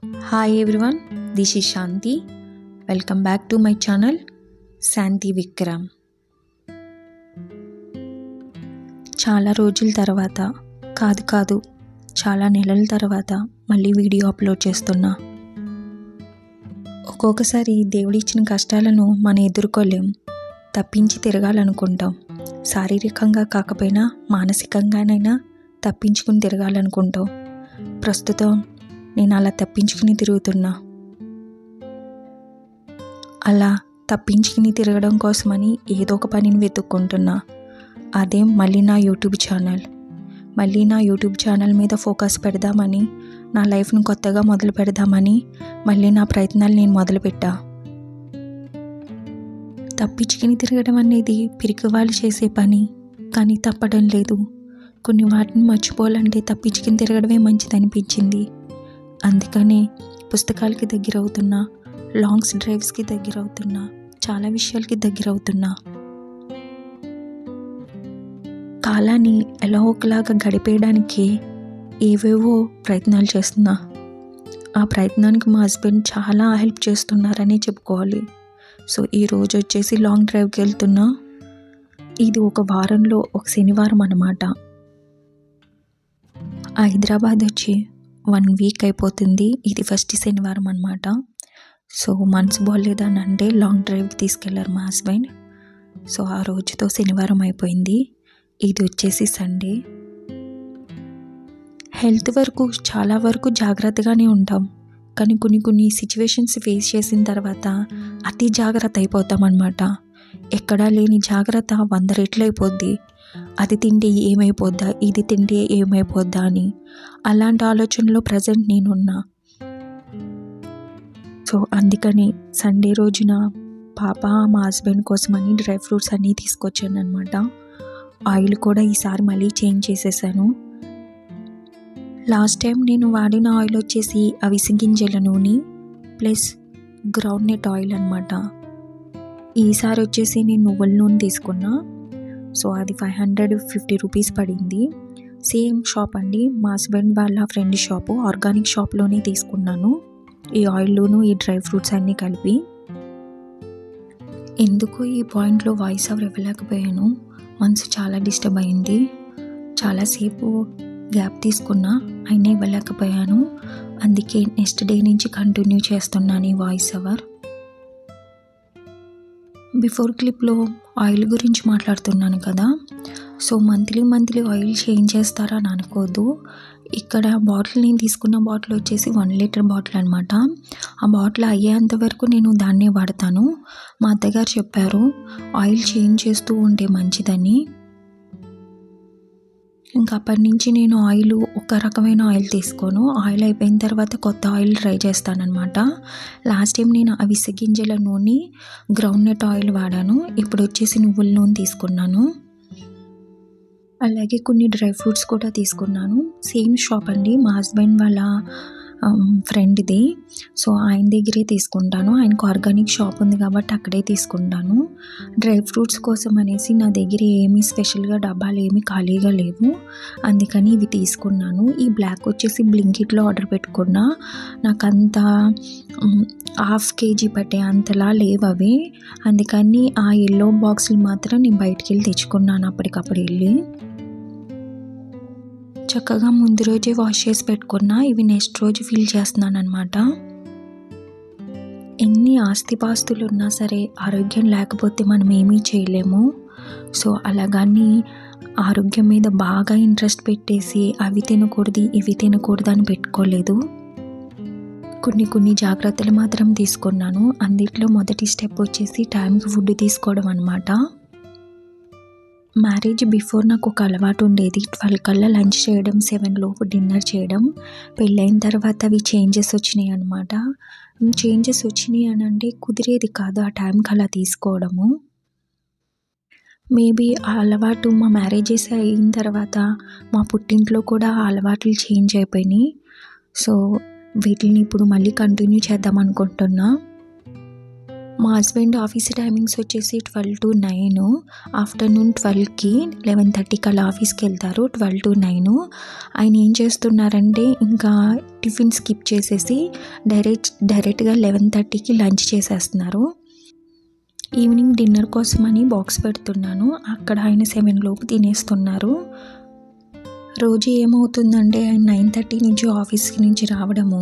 Hi everyone, this is Shanti. Welcome back to my channel శాంతి విక్రమ్. చాలా రోజుల తర్వాత కాదు చాలా నెలల తర్వాత మళ్ళీ వీడియో అప్లోడ్ చేస్తున్నా. ఒక్కొక్కసారి దేవుడిచ్చిన కష్టాలను మనం ఎదుర్కోలేం, తప్పించి తిరగాలనుకుంటాం. శారీరకంగా కాకపోయినా మానసికంగానైనా తప్పించుకుని తిరగాలనుకుంటాం. ప్రస్తుతం నేను అలా తప్పించుకుని తిరుగుతున్నా. అలా తప్పించుకుని తిరగడం కోసమని ఏదో ఒక పనిని వెతుక్కుంటున్నా. అదే మళ్ళీ నా యూట్యూబ్ ఛానల్ మీద ఫోకస్ పెడదామని, నా లైఫ్ను కొత్తగా మొదలు పెడదామని మళ్ళీ నా ప్రయత్నాలు నేను మొదలుపెట్టా. తప్పించుకుని తిరగడం అనేది పిరికివాళ్ళు చేసే పని, కానీ తప్పడం లేదు. కొన్ని వాటిని మర్చిపోవాలంటే తప్పించుకుని తిరగడమే మంచిదనిపించింది. అందుకనే పుస్తకాలకి దగ్గర అవుతున్నా, లాంగ్స్ డ్రైవ్స్కి దగ్గర అవుతున్నా, చాలా విషయాలకి దగ్గర అవుతున్నా. కాలాన్ని ఎలా ఒకలాగా గడిపేయడానికి ఏవేవో ప్రయత్నాలు చేస్తున్నా. ఆ ప్రయత్నానికి మా హస్బెండ్ చాలా హెల్ప్ చేస్తున్నారని చెప్పుకోవాలి. సో ఈరోజు వచ్చేసి లాంగ్ డ్రైవ్కి వెళ్తున్నా. ఇది ఒక వారంలో ఒక శనివారం అన్నమాట. హైదరాబాద్ వచ్చి 1 వీక్ అయిపోతుంది. ఇది ఫస్ట్ శనివారం అన్నమాట. సో మనసు బాగోలేదని అంటే లాంగ్ డ్రైవ్కి తీసుకెళ్లారు మా హస్బెండ్. సో ఆ రోజుతో శనివారం అయిపోయింది. ఇది వచ్చేసి సండే. హెల్త్ వరకు చాలా వరకు జాగ్రత్తగానే ఉంటాం, కానీ కొన్ని సిచ్యువేషన్స్ ఫేస్ చేసిన తర్వాత అతి జాగ్రత్త అయిపోతాం అన్నమాట. ఎక్కడా లేని జాగ్రత్త 100 రెట్లు అయిపోద్ది. అది తింటే ఏమైపోద్దా, ఇది తింటే ఏమైపోద్దా అని. అలాంటి ఆలోచనలో ప్రజెంట్ నేనున్నా. సో అందుకని సండే రోజున పాప మా హస్బెండ్ కోసమని డ్రై ఫ్రూట్స్ అన్నీ తీసుకొచ్చాను అనమాట. ఆయిల్ కూడా ఈసారి మళ్ళీ చేంజ్ చేసేసాను. లాస్ట్ టైం నేను వాడిన ఆయిల్ వచ్చేసి అవిసె గింజల నూనె ప్లస్ గ్రౌండ్ నట్ ఆయిల్ అనమాట. ఈసారి వచ్చేసి నేను నువ్వుల నూనె తీసుకున్నా. సో అది 550 రూపీస్ పడింది. సేమ్ షాప్ అండి, మా హస్బెండ్ వాళ్ళ ఫ్రెండ్ షాపు, ఆర్గానిక్ షాప్లోనే తీసుకున్నాను ఈ ఆయిల్లోను ఈ డ్రై ఫ్రూట్స్ అన్నీ కలిపి. ఎందుకో ఈ పాయింట్లో వాయిస్ ఓవర్ ఇవ్వలేకపోయాను. మనసు చాలా డిస్టర్బ్ అయింది. చాలాసేపు గ్యాప్ తీసుకున్నా అయినా ఇవ్వలేకపోయాను. అందుకే నెక్స్ట్ డే నుంచి కంటిన్యూ చేస్తున్నాను ఈ వాయిస్ ఓవర్. బిఫోర్ క్లిప్లో ఆయిల్ గురించి మాట్లాడుతున్నాను కదా. సో మంత్లీ ఆయిల్ చేంజ్ చేస్తారా అని అనుకోదు. ఇక్కడ బాటిల్, నేను తీసుకున్న బాటిల్ వచ్చేసి 1 లీటర్ బాటిల్ అనమాట. ఆ బాటిల్ అయ్యేంత వరకు నేను దాన్నే వాడతాను. మా అత్తగారు చెప్పారు ఆయిల్ చేంజ్ చేస్తూ ఉంటే మంచిదని. ఇంకా అప్పటి నుంచి నేను ఆయిల్ ఒక రకమైన ఆయిల్ తీసుకోను. ఆయిల్ అయిపోయిన తర్వాత కొత్త ఆయిల్ ట్రై చేస్తానన్నమాట. లాస్ట్ టైం నేను అవిసె గింజల నూనె, గ్రౌండ్ నట్ ఆయిల్ వాడాను. ఇప్పుడు వచ్చేసి నువ్వుల నూనె తీసుకున్నాను. అలాగే కొన్ని డ్రై ఫ్రూట్స్ కూడా తీసుకున్నాను. సేమ్ షాప్ అండి, మా హస్బెండ్ వాళ్ళ ఫ్రెండ్ది. సో ఆయన దగ్గరే తీసుకుంటాను. ఆయనకు ఆర్గానిక్ షాప్ ఉంది కాబట్టి అక్కడే తీసుకుంటాను. డ్రై ఫ్రూట్స్ కోసం అనేసి నా దగ్గర ఏమీ స్పెషల్గా డబ్బాలు ఏమీ ఖాళీగా లేవు, అందుకని ఇవి తీసుకున్నాను. ఈ బ్లాక్ వచ్చేసి బ్లింకిట్లో ఆర్డర్ పెట్టుకున్నా. నాకు 1/2 kg పట్టే అంతలా లేవు అవి. అందుకని ఆ ఎల్లో బాక్సులు మాత్రం నేను బయటికి వెళ్ళి తెచ్చుకున్నాను అప్పటికప్పుడు వెళ్ళి. చక్కగా ముందు రోజే వాష్ చేసి పెట్టుకున్నా. ఇవి నెక్స్ట్ రోజు ఫిల్ చేస్తున్నాను అనమాట. ఎన్ని ఆస్తిపాస్తులు ఉన్నా సరే ఆరోగ్యం లేకపోతే మనం ఏమీ చేయలేము. సో అలాగని ఆరోగ్యం మీద బాగా ఇంట్రెస్ట్ పెట్టేసి అవి తినకూడదు ఇవి తినకూడదు అని పెట్టుకోలేదు. కొన్ని జాగ్రత్తలు మాత్రం తీసుకున్నాను. అందులో మొదటి స్టెప్ వచ్చేసి టైంకి ఫుడ్ తీసుకోవడం అనమాట. మ్యారేజ్ బిఫోర్ నాకు ఒక అలవాటు ఉండేది. 12 కల్లా లంచ్ చేయడం, 7 లోపు డిన్నర్ చేయడం. పెళ్ళైన తర్వాత అవి చేంజెస్ వచ్చినాయి అనమాట. చేంజెస్ వచ్చినాయి అని అంటే కుదిరేది కాదు ఆ టైంకి అలా తీసుకోవడము. మేబీ ఆ అలవాటు మా మ్యారేజెస్ అయిన తర్వాత మా పుట్టింట్లో కూడా ఆ అలవాట్లు చేంజ్ అయిపోయినాయి. సో వీటిని ఇప్పుడు మళ్ళీ కంటిన్యూ చేద్దాం అనుకుంటున్నా. మా హస్బెండ్ ఆఫీస్ టైమింగ్స్ వచ్చేసి 12 to 9. ఆఫ్టర్నూన్ 12కి 11:30కి అలా ఆఫీస్కి వెళ్తారు. 12 to 9. ఆయన ఏం చేస్తున్నారంటే ఇంకా టిఫిన్ స్కిప్ చేసేసి డైరెక్ట్గా 11:30కి లంచ్ చేసేస్తున్నారు. ఈవినింగ్ డిన్నర్ కోసమని బాక్స్ పెడుతున్నాను. అక్కడ ఆయన 7 లోపు తినేస్తున్నారు. రోజు ఏమవుతుందంటే ఆయన 9:30 నుంచి ఆఫీస్కి నుంచి రావడము,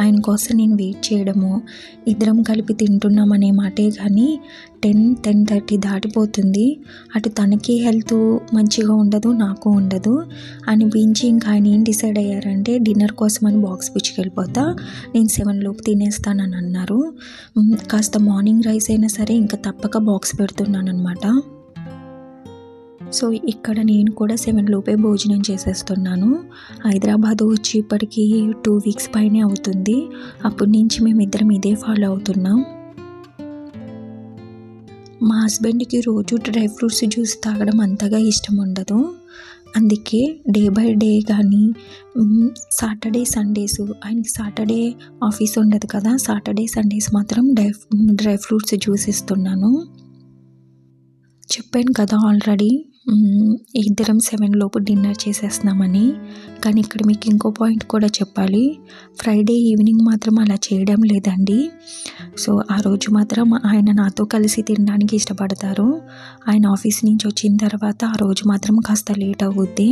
ఆయన కోసం నేను వెయిట్ చేయడము, ఇద్దరం కలిపి తింటున్నామనే మాటే కానీ 10-10:30 దాటిపోతుంది. అటు తనకి హెల్త్ మంచిగా ఉండదు, నాకు ఉండదు అనిపించి ఇంకా ఆయన ఏం డిసైడ్ అయ్యారంటే డిన్నర్ కోసమని బాక్స్ పిచ్చుకెళ్ళిపోతా, నేను 7 లోపు తినేస్తానని అన్నారు. కాస్త మార్నింగ్ రైస్ అయినా సరే ఇంకా తప్పక బాక్స్ పెడుతున్నాను అనమాట. సో ఇక్కడ నేను కూడా 7 లోపే భోజనం చేసేస్తున్నాను. హైదరాబాద్ వచ్చి ఇప్పటికి 2 weeks పైనే అవుతుంది. అప్పటి నుంచి మేమిద్దరం ఇదే ఫాలో అవుతున్నాం. మా హస్బెండ్కి రోజు డ్రై ఫ్రూట్స్ జ్యూస్ తాగడం అంతగా ఇష్టం ఉండదు. అందుకే డే బై డే కానీ సాటర్డే సండేస్, ఆయనకి సాటర్డే ఆఫీస్ ఉండదు కదా, సాటర్డే సండేస్ మాత్రం డ్రై ఫ్రూట్స్ జ్యూస్ ఇస్తున్నాను. చెప్పాను కదా ఆల్రెడీ ఇద్దరం 7 లోపు డిన్నర్ చేసేస్తున్నామని. కానీ ఇక్కడ మీకు ఇంకో పాయింట్ కూడా చెప్పాలి. ఫ్రైడే ఈవినింగ్ మాత్రం అలా చేయడం లేదండి. సో ఆ రోజు మాత్రం ఆయన నాతో కలిసి తినడానికి ఇష్టపడతారు. ఆయన ఆఫీస్ నుంచి వచ్చిన తర్వాత ఆ రోజు మాత్రం కాస్త లేట్ అవుద్ది.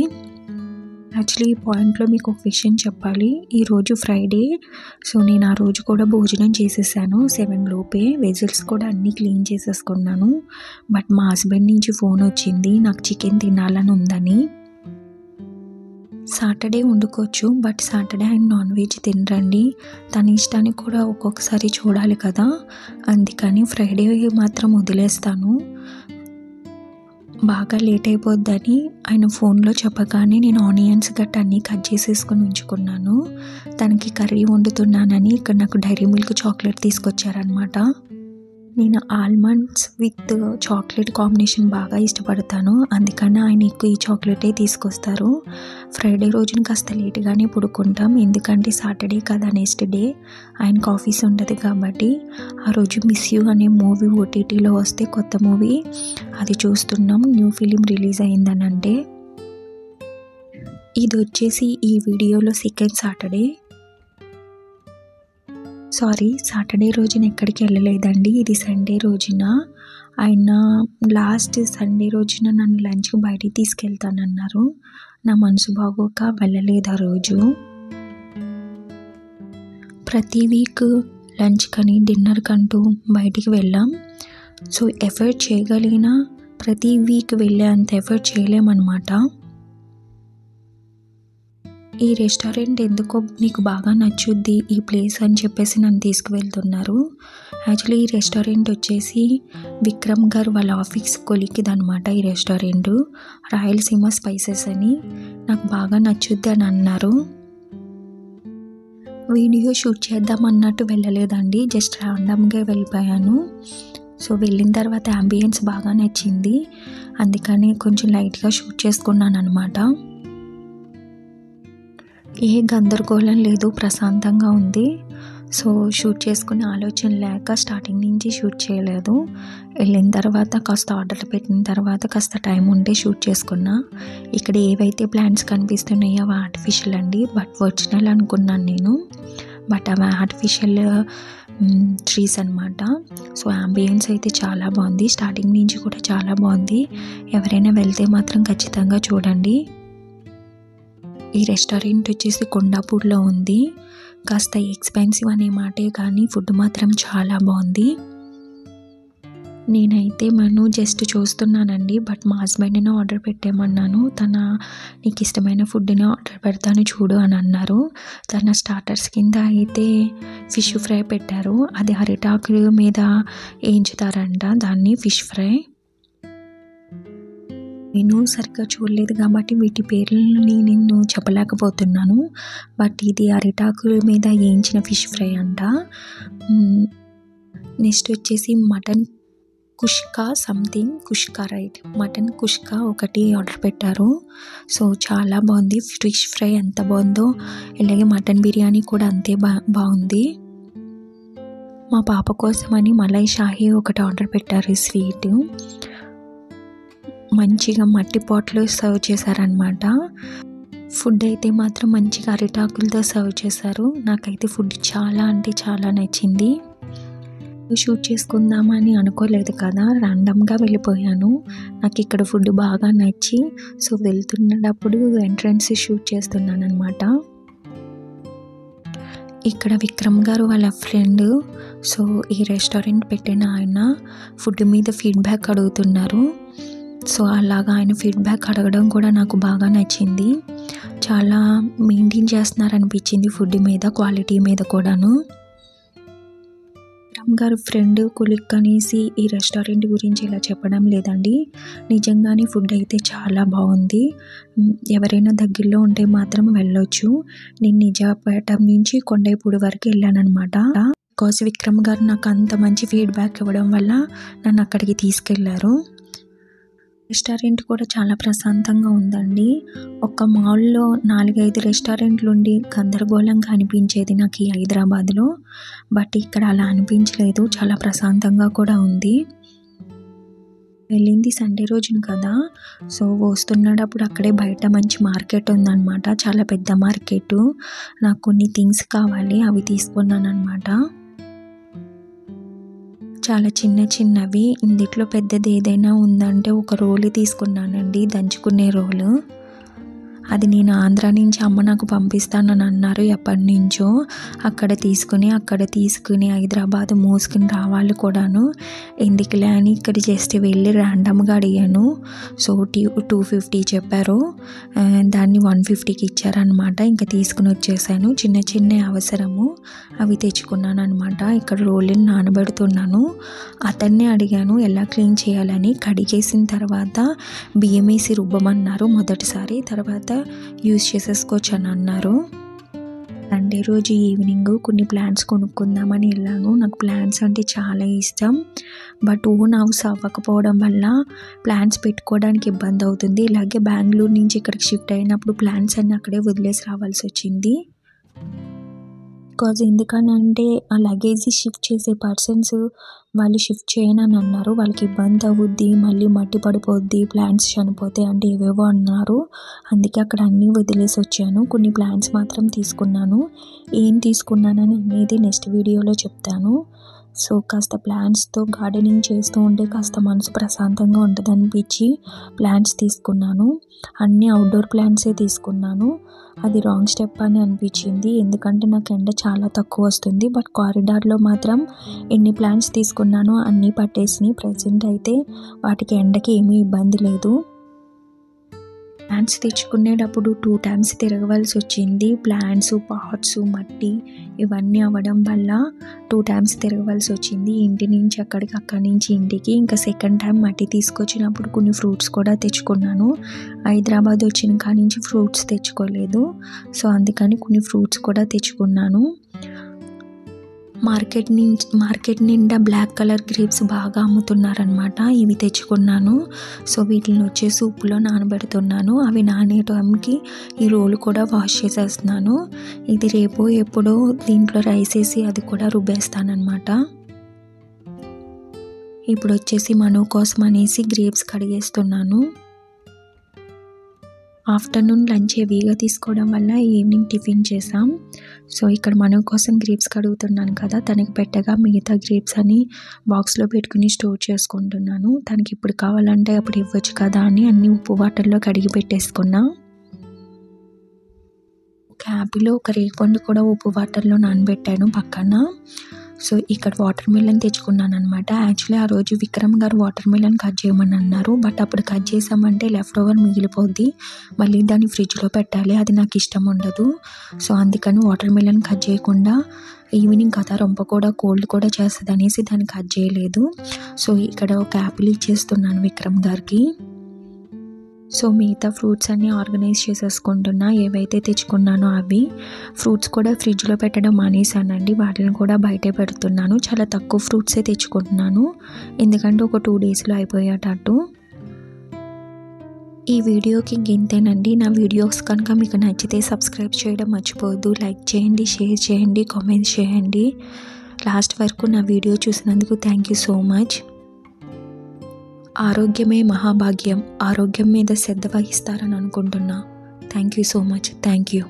యాక్చువల్లీ ఈ పాయింట్లో మీకు ఒక విషయం చెప్పాలి. ఈరోజు ఫ్రైడే, సో నేను ఆ రోజు కూడా భోజనం చేసేసాను 7 లోపే. వెజిల్స్ కూడా అన్నీ క్లీన్ చేసేసుకున్నాను. బట్ మా హస్బెండ్ నుంచి ఫోన్ వచ్చింది నాకు చికెన్ తినాలని ఉందని. సాటర్డే వండుకోవచ్చు, బట్ సాటర్డే ఆయన నాన్ వెజ్ తినరండి. తన ఇష్టానికి కూడా ఒక్కొక్కసారి చూడాలి కదా, అందుకని ఫ్రైడే మాత్రం వదిలేస్తాను. బాగా లేట్ అయిపోద్దని ఆయన ఫోన్లో చెప్పగానే నేను ఆనియన్స్ గట్ట అన్నీ కట్ చేసేసుకొని ఉంచుకున్నాను. తనకి కర్రీ వండుతున్నానని ఇక్కడ నాకు డైరీ మిల్క్ చాక్లెట్ తీసుకొచ్చారనమాట. నేను ఆల్మండ్స్ విత్ చాక్లెట్ కాంబినేషన్ బాగా ఇష్టపడతాను, అందుకని ఆయన ఎక్కువ ఈ చాక్లెటే తీసుకొస్తారు. ఫ్రైడే రోజున కాస్త లేట్గానే పడుకుంటాం, ఎందుకంటే సాటర్డే కదా నెక్స్ట్ డే ఆయనకు ఆఫీస్ ఉండదు కాబట్టి. ఆ రోజు మిస్ యూ అనే మూవీ ఓటీటీలో వస్తే కొత్త మూవీ అది చూస్తున్నాం. న్యూ ఫిలిం రిలీజ్ అయిందని అంటే. ఇది వచ్చేసి ఈ వీడియోలో సెకండ్ సాటర్డే. సాటర్డే రోజున ఎక్కడికి వెళ్ళలేదండి, ఇది సండే రోజున. ఆయన లాస్ట్ సండే రోజున నన్ను లంచ్కి బయటికి తీసుకెళ్తానన్నారు. నా మనసు బాగోక వెళ్ళలేదు ఆ రోజు. ప్రతి వీక్ లంచ్ కానీ డిన్నర్ కంటూ బయటికి వెళ్ళాం. సో ఎఫర్ట్ చేయగలిగినా ప్రతి వీక్ వెళ్ళే అంత ఎఫర్ట్ చేయలేమన్నమాట. ఈ రెస్టారెంట్ ఎందుకో నీకు బాగా నచ్చుద్ది ఈ ప్లేస్ అని చెప్పేసి నన్ను తీసుకువెళ్తున్నారు. యాక్చువల్లీ ఈ రెస్టారెంట్ వచ్చేసి విక్రమ్ గారు వాళ్ళ ఆఫీస్ కొలిక్కిది అనమాట. ఈ రెస్టారెంట్ రాయలసీమ స్పైసెస్ అని నాకు బాగా నచ్చుద్ది అని అన్నారు. వీడియో షూట్ చేద్దామన్నట్టు వెళ్ళలేదండి, జస్ట్ ర్యాండమ్గా వెళ్ళిపోయాను. సో వెళ్ళిన తర్వాత అంబియన్స్ బాగా నచ్చింది, అందుకని కొంచెం లైట్గా షూట్ చేసుకున్నాను అనమాట. ఏ గందరగోళం లేదు, ప్రశాంతంగా ఉంది. సో షూట్ చేసుకునే ఆలోచన లేక స్టార్టింగ్ నుంచి షూట్ చేయలేదు. వెళ్ళిన తర్వాత కాస్త ఆర్డర్ పెట్టిన తర్వాత కాస్త టైం ఉంటే షూట్ చేసుకున్నా. ఇక్కడ ఏవైతే ప్లాంట్స్ కనిపిస్తున్నాయో అవి ఆర్టిఫిషియల్ అండి, బట్ ఒరిజినల్ అనుకున్నాను నేను. బట్ అవి ఆర్టిఫిషియల్ ట్రీస్ అనమాట. సో అంబియన్స్ అయితే చాలా బాగుంది, స్టార్టింగ్ నుంచి కూడా చాలా బాగుంది. ఎవరైనా వెళ్తే మాత్రం ఖచ్చితంగా చూడండి. ఈ రెస్టారెంట్ వచ్చేసి కొండాపూర్లో ఉంది. కాస్త ఎక్స్పెన్సివ్ అనే మాటే కానీ ఫుడ్ మాత్రం చాలా బాగుంది. నేనైతే జస్ట్ చూస్తున్నానండి, బట్ మా హస్బెండ్ని ఆర్డర్ పెట్టేమన్నాను. నీకు ఇష్టమైన ఫుడ్ని ఆర్డర్ పెడతాను చూడు అని అన్నారు. తన స్టార్టర్స్ కింద అయితే ఫిష్ ఫ్రై పెట్టారు, అది అరిటాకు మీద వేయించుతారంట దాన్ని, ఫిష్ ఫ్రై. నేను సరిగ్గా చూడలేదు కాబట్టి వీటి పేర్లని నేను చెప్పలేకపోతున్నాను. బట్ ఇది అరిటాకుల మీద వేయించిన ఫిష్ ఫ్రై అంట. నెక్స్ట్ వచ్చేసి మటన్ కుష్కా రైట్, మటన్ కుష్కా ఒకటి ఆర్డర్ పెట్టారు. సో చాలా బాగుంది. ఫిష్ ఫ్రై ఎంత బాగుందో అలాగే మటన్ బిర్యానీ కూడా అంతే బాగుంది. మా పాప కోసమని మలై షాహీ ఒకటి ఆర్డర్ పెట్టారు స్వీట్. మంచిగా మట్టి పాట్లో సర్వ్ చేశారనమాట. ఫుడ్ అయితే మాత్రం మంచిగా అరిటాకులతో సర్వ్ చేశారు. నాకైతే ఫుడ్ చాలా అంటే చాలా నచ్చింది. షూట్ చేసుకుందామని అనుకోలేదు కదా, ర్యాండమ్గా వెళ్ళిపోయాను. నాకు ఇక్కడ ఫుడ్ బాగా నచ్చి సో వెళ్తున్నప్పుడు ఎంట్రన్స్ షూట్ చేస్తున్నాను అనమాట. ఇక్కడ విక్రమ్ గారు వాళ్ళ ఫ్రెండ్ సో ఈ రెస్టారెంట్ పెట్టిన ఆయన ఫుడ్ మీద ఫీడ్బ్యాక్ అడుగుతున్నారు. సో అలాగా ఆయన ఫీడ్బ్యాక్ అడగడం కూడా నాకు బాగా నచ్చింది. చాలా మెయింటైన్ చేస్తున్నారనిపించింది ఫుడ్ మీద, క్వాలిటీ మీద కూడాను. విక్రమ్ గారు ఫ్రెండ్ కొలిక్ అనేసి ఈ రెస్టారెంట్ గురించి ఇలా చెప్పడం లేదండి, నిజంగానే ఫుడ్ అయితే చాలా బాగుంది. ఎవరైనా దగ్గరలో ఉంటే మాత్రం వెళ్ళొచ్చు. నేను నిజాంపేట నుంచి కొండైపూడి వరకు వెళ్ళానమాట. బికాజ్ విక్రమ్ గారు నాకు అంత మంచి ఫీడ్బ్యాక్ ఇవ్వడం వల్ల నన్ను అక్కడికి తీసుకెళ్లారు. రెస్టారెంట్ కూడా చాలా ప్రశాంతంగా ఉందండి. ఒక మాల్లో 4-5 రెస్టారెంట్లు ఉండి గందరగోళంగా అనిపించేది నాకు ఈ హైదరాబాద్లో. బట్ ఇక్కడ అలా అనిపించలేదు, చాలా ప్రశాంతంగా కూడా ఉంది. వెళ్ళింది సండే రోజున కదా, సో వస్తున్నప్పుడు అక్కడే బయట మంచి మార్కెట్ ఉందన్నమాట, చాలా పెద్ద మార్కెట్. నాకు కొన్ని థింగ్స్ కావాలి, అవి తీసుకున్నాను అనమాట. చాలా చిన్నవి. ఇందులో పెద్దది ఏదైనా ఉందంటే ఒక రోలు తీసుకున్నానండి, దంచుకునే రోలు. అది నేను ఆంధ్రా నుంచి అమ్మ నాకు పంపిస్తానని అన్నారు ఎప్పటి నుంచో. అక్కడ తీసుకుని హైదరాబాద్ మోసుకుని రావాలి కూడాను. ఎందుకులే అని ఇక్కడ జస్ట్ వెళ్ళి ర్యాండమ్గా అడిగాను. సో 250 చెప్పారు, దాన్ని 150కి ఇచ్చారనమాట. ఇంకా తీసుకుని వచ్చేసాను. చిన్న అవసరము అవి తెచ్చుకున్నాను అనమాట. ఇక్కడ రోలుని నానబెడుతున్నాను. అతన్నే అడిగాను ఎలా క్లీన్ చేయాలని. కడిగేసిన తర్వాత బియ్యం వేసి రుబ్బమన్నారు మొదటిసారి, తర్వాత యూజ్ చేసేసుకోవచ్చు అని అన్నారు. సండే రోజు ఈవినింగ్ కొన్ని ప్లాంట్స్ కొనుక్కుందామని వెళ్ళాను. నాకు ప్లాంట్స్ అంటే చాలా ఇష్టం. బట్ ఓన్ హౌస్ అవ్వకపోవడం వల్ల ప్లాంట్స్ పెట్టుకోవడానికి ఇబ్బంది అవుతుంది. ఇలాగే బెంగళూరు నుంచి ఇక్కడికి షిఫ్ట్ అయినప్పుడు ప్లాంట్స్ అన్నీ అక్కడే వదిలేసి రావాల్సి వచ్చింది. బికాజ్ ఎందుకనంటే ఆ లగేజ్ షిఫ్ట్ చేసే పర్సన్స్ వాళ్ళు షిఫ్ట్ చేయనని అన్నారు. వాళ్ళకి ఇబ్బంది అవుద్ది, మళ్ళీ మట్టి పడిపోద్ది, ప్లాంట్స్ చనిపోతాయి అంటే ఏవేవో అన్నారు. అందుకే అక్కడ అన్నీ వదిలేసి వచ్చాను. కొన్ని ప్లాంట్స్ మాత్రం తీసుకున్నాను. ఏం తీసుకున్నానని అనేది నెక్స్ట్ వీడియోలో చెప్తాను. సో కాస్త ప్లాంట్స్తో గార్డెనింగ్ చేస్తూ ఉంటే కాస్త మనసు ప్రశాంతంగా ఉంటుంది అనిపించి ప్లాంట్స్ తీసుకున్నాను. అన్నీ అవుట్డోర్ ప్లాంట్సే తీసుకున్నాను. అది రాంగ్ స్టెప్ అని అనిపించింది, ఎందుకంటే నాకు ఎండ చాలా తక్కువ వస్తుంది. బట్ కారిడార్లో మాత్రం ఎన్ని ప్లాంట్స్ తీసుకున్నానో అన్నీ పట్టేసినాయి. ప్రజెంట్ అయితే వాటికి ఎండకి ఏమీ ఇబ్బంది లేదు. ప్లాంట్స్ తెచ్చుకునేటప్పుడు 2 times తిరగవలసి వచ్చింది. ప్లాంట్స్, పాట్స్, మట్టి ఇవన్నీ అవ్వడం వల్ల 2 times తిరగవలసి వచ్చింది. ఇంటి నుంచి అక్కడి నుంచి ఇంటికి. ఇంకా సెకండ్ టైం మట్టి తీసుకొచ్చినప్పుడు కొన్ని ఫ్రూట్స్ కూడా తెచ్చుకున్నాను. హైదరాబాద్ వచ్చిన కాడి నుంచి ఫ్రూట్స్ తెచ్చుకోలేదు. సో అందుకని కొన్ని ఫ్రూట్స్ కూడా తెచ్చుకున్నాను. మార్కెట్ నిండా బ్లాక్ కలర్ గ్రేప్స్ బాగా అమ్ముతున్నారనమాట. ఇవి తెచ్చుకున్నాను. సో వీటిని వచ్చేసి ఉప్పులో నానబెడుతున్నాను. అవి నానే టైంకి ఈ రోలు కూడా వాష్ చేసేస్తున్నాను. ఇది రేపు ఎప్పుడో దీంట్లో రైస్ వేసి అది కూడా రుబ్బేస్తానమాట. ఇప్పుడు వచ్చేసి మనో కోసం అనేసి గ్రేప్స్ కడిగేస్తున్నాను. ఆఫ్టర్నూన్ లంచ్ హెవీగా తీసుకోవడం వల్ల ఈవినింగ్ టిఫిన్ చేసాం. సో ఇక్కడ మనో కోసం గ్రేప్స్ కడుగుతున్నాను కదా, తనకి పెట్టగా మిగతా గ్రేప్స్ అని బాక్స్లో పెట్టుకుని స్టోర్ చేసుకుంటున్నాను. తనకి ఇప్పుడు కావాలంటే అప్పుడు ఇవ్వచ్చు కదా అని అన్ని ఉప్పు వాటర్లో కడిగి పెట్టేసుకున్నా. ఒక యాపిల్, ఒక రేగిపండు కూడా ఉప్పు వాటర్లో నానబెట్టాను పక్కన. సో ఇక్కడ వాటర్ మిలన్ తెచ్చుకున్నాను అనమాట. యాక్చువల్లీ ఆ రోజు విక్రమ్ గారు వాటర్ మిలన్ కట్ చేయమని అన్నారు. బట్ అప్పుడు కట్ చేసామంటే లెఫ్ట్ ఓవర్ మిగిలిపోద్ది, మళ్ళీ దాన్ని ఫ్రిడ్జ్లో పెట్టాలి, అది నాకు ఇష్టం ఉండదు. సో అందుకని వాటర్ మిలన్ కట్ చేయకుండా ఈవినింగ్ కదా రొంప కూడా కోల్డ్ కూడా చేస్తుంది అనేసి దాన్ని కట్ చేయలేదు. సో ఇక్కడ ఒక యాపిల్ ఇచ్చేస్తున్నాను విక్రమ్ గారికి. సో మిగతా ఫ్రూట్స్ అన్నీ ఆర్గనైజ్ చేసేసుకుంటున్నా, ఏవైతే తెచ్చుకున్నానో అవి. ఫ్రూట్స్ కూడా ఫ్రిడ్జ్లో పెట్టడం మానేసానండి, వాటిని కూడా బయటే పెడుతున్నాను. చాలా తక్కువ ఫ్రూట్సే తెచ్చుకుంటున్నాను, ఎందుకంటే ఒక 2 daysలో అయిపోయేటట్టు. ఈ వీడియోకి ఇంతేనండి. నా వీడియోస్ కనుక మీకు నచ్చితే సబ్స్క్రైబ్ చేయడం మర్చిపోవద్దు. లైక్ చేయండి, షేర్ చేయండి, కామెంట్స్ చేయండి. లాస్ట్ వరకు నా వీడియో చూసినందుకు థ్యాంక్ యూ సో మచ్. ఆరోగ్యమే మహాభాగ్యం. ఆరోగ్యం మీద శ్రద్ధ వహిస్తారని అనుకుంటున్నా. Thank you so much. Thank you.